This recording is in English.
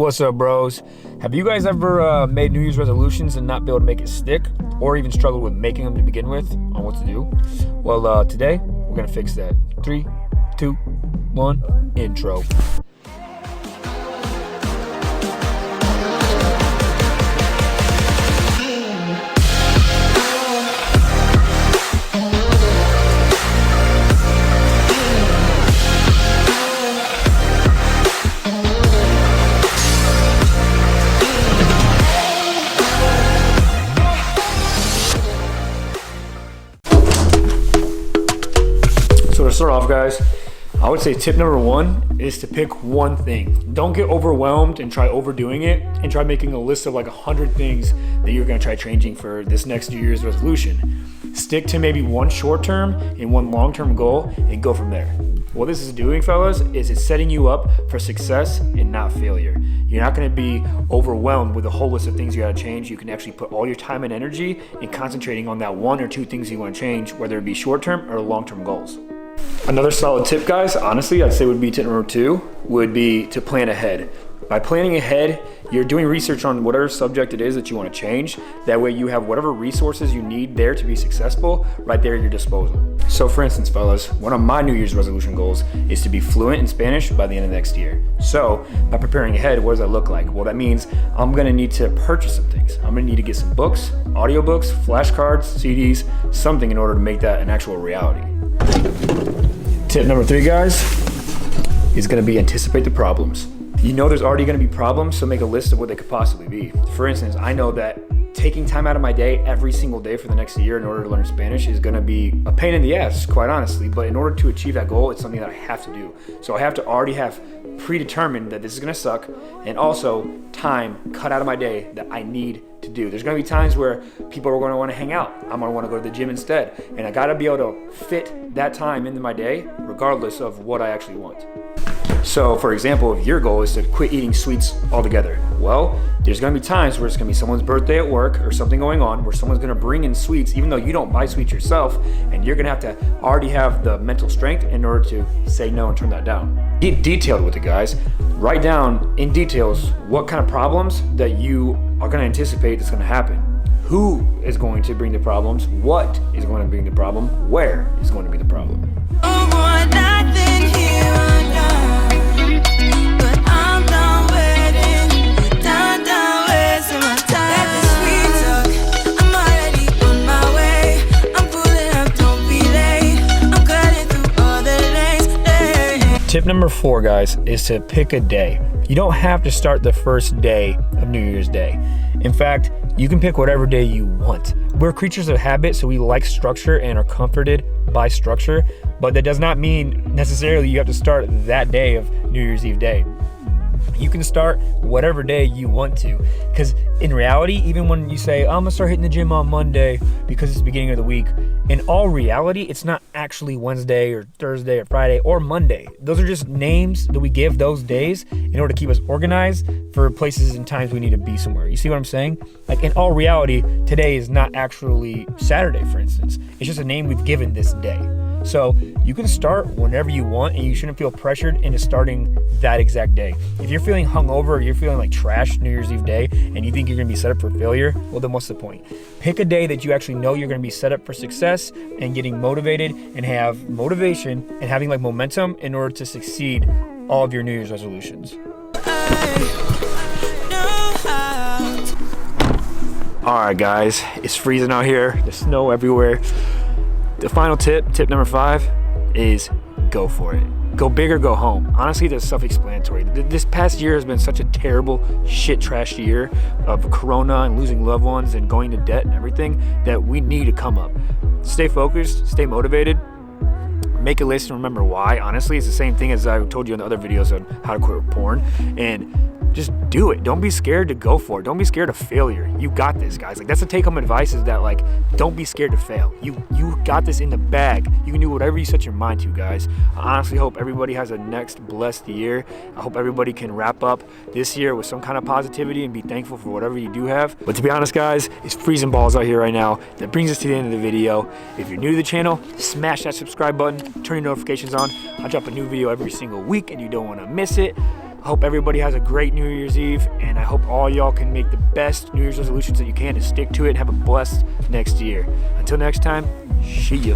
What's up, bros? Have you guys ever made New Year's resolutions and not be able to make it stick, or even struggled with making them to begin with on what to do? Well, today we're gonna fix that. 3, 2, 1, intro. So to start off, guys, I would say tip number 1 is to pick one thing. Don't get overwhelmed and try overdoing it, and try making a list of like 100 things that you're gonna try changing for this next New Year's resolution. Stick to maybe one short-term and one long-term goal and go from there. What this is doing, fellas, is it's setting you up for success and not failure. You're not gonna be overwhelmed with a whole list of things you gotta change. You can actually put all your time and energy in concentrating on that 1 or 2 things you wanna change, whether it be short-term or long-term goals. Another solid tip, guys, honestly, I'd say would be tip number 2, would be to plan ahead. By planning ahead, you're doing research on whatever subject it is that you want to change. That way you have whatever resources you need there to be successful right there at your disposal. So for instance, fellas, one of my New Year's resolution goals is to be fluent in Spanish by the end of next year. So by preparing ahead, what does that look like? Well, that means I'm gonna need to purchase some things. I'm gonna need to get some books, audiobooks, flashcards, CDs, something in order to make that an actual reality. Tip number 3, guys, is gonna be anticipate the problems. You know there's already gonna be problems, so make a list of what they could possibly be. For instance, I know that taking time out of my day every single day for the next year in order to learn Spanish is gonna be a pain in the ass, quite honestly, but in order to achieve that goal, it's something that I have to do. So I have to already have predetermined that this is gonna suck, and also time cut out of my day that I need to do. There's gonna be times where people are gonna wanna hang out. I'm gonna wanna go to the gym instead, and I gotta be able to fit that time into my day regardless of what I actually want. So for example, if your goal is to quit eating sweets altogether, well, there's gonna be times where it's gonna be someone's birthday at work or something going on where someone's gonna bring in sweets even though you don't buy sweets yourself, and you're gonna have to already have the mental strength in order to say no and turn that down. Get detailed with it, guys. Write down in details what kind of problems that you are gonna anticipate that's gonna happen. Who is going to bring the problems? What is going to bring the problem? Where is going to be the problem? Tip number 4, guys, is to pick a day. You don't have to start the first day of New Year's Day. In fact, you can pick whatever day you want. We're creatures of habit, so we like structure and are comforted by structure, but that does not mean necessarily you have to start that day of New Year's Eve day. You can start whatever day you want to, because in reality, even when you say, I'm gonna start hitting the gym on Monday because it's the beginning of the week, in all reality, it's not actually Wednesday or Thursday or Friday or Monday. Those are just names that we give those days in order to keep us organized for places and times we need to be somewhere. You see what I'm saying? Like in all reality, today is not actually Saturday, for instance. It's just a name we've given this day. So you can start whenever you want, and you shouldn't feel pressured into starting that exact day. If you're feeling hungover, or you're feeling like trash New Year's Eve day, and you think you're gonna be set up for failure, well then what's the point? Pick a day that you actually know you're gonna be set up for success and getting motivated and have motivation and having like momentum in order to succeed all of your New Year's resolutions. All right, guys, it's freezing out here. There's snow everywhere. The final tip, tip number 5, is go for it. Go big or go home. Honestly, that's self-explanatory. This past year has been such a terrible, shit trash year of Corona and losing loved ones and going to debt and everything that we need to come up. Stay focused, stay motivated, make a list and remember why. Honestly, it's the same thing as I told you in the other videos on how to quit porn, and just do it. Don't be scared to go for it. Don't be scared of failure. You got this, guys. Like, that's the take-home advice, is that, like, don't be scared to fail. You got this in the bag. You can do whatever you set your mind to, guys. I honestly hope everybody has a next blessed year. I hope everybody can wrap up this year with some kind of positivity and be thankful for whatever you do have. But to be honest, guys, it's freezing balls out here right now. That brings us to the end of the video. If you're new to the channel, smash that subscribe button, turn your notifications on. I drop a new video every single week and you don't want to miss it. I hope everybody has a great New Year's Eve, and I hope all y'all can make the best New Year's resolutions that you can and stick to it and have a blessed next year. Until next time, see ya.